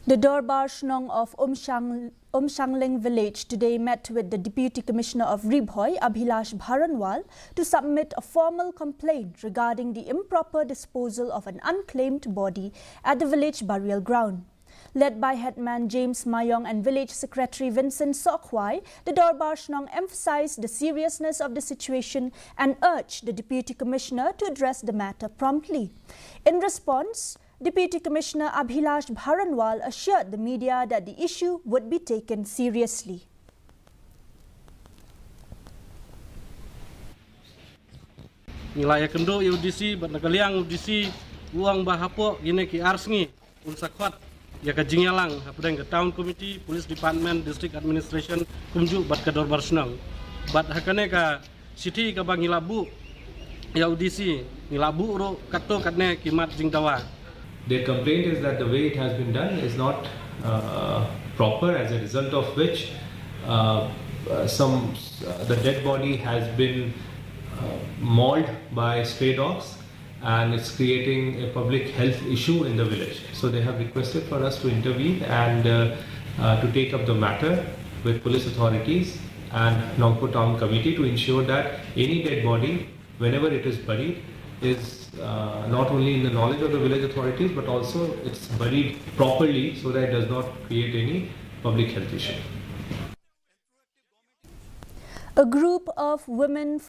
The Dorbar Shnong of Umshangling village today met with the Deputy Commissioner of Ribhoi, Abhilash Bharanwal, to submit a formal complaint regarding the improper disposal of an unclaimed body at the village burial ground. Led by Headman James Mayong and Village Secretary Vincent Sokhwai, the Dorbar Shnong emphasized the seriousness of the situation and urged the Deputy Commissioner to address the matter promptly. In response, Deputy Commissioner Abhilash Bharanwal assured the media that the issue would be taken seriously. Nilai kendo UDC bat nakaliang UDC uang bahapo gine ki arsngi unsakwat ya ka jingyalang hapudeng ke town committee police department district administration kumju bat ka Dorbar Shnong bat hakane ka city ka bangilabu ya UDC nilabu ro katto katne kimat jingtawa. Their complaint is that the way it has been done is not proper, as a result of which the dead body has been mauled by stray dogs, and it's creating a public health issue in the village. So they have requested for us to intervene and to take up the matter with police authorities and Nongpo Town Committee to ensure that any dead body, whenever it is buried, is not only in the knowledge of the village authorities, but also it's buried properly so that it does not create any public health issue. A group of women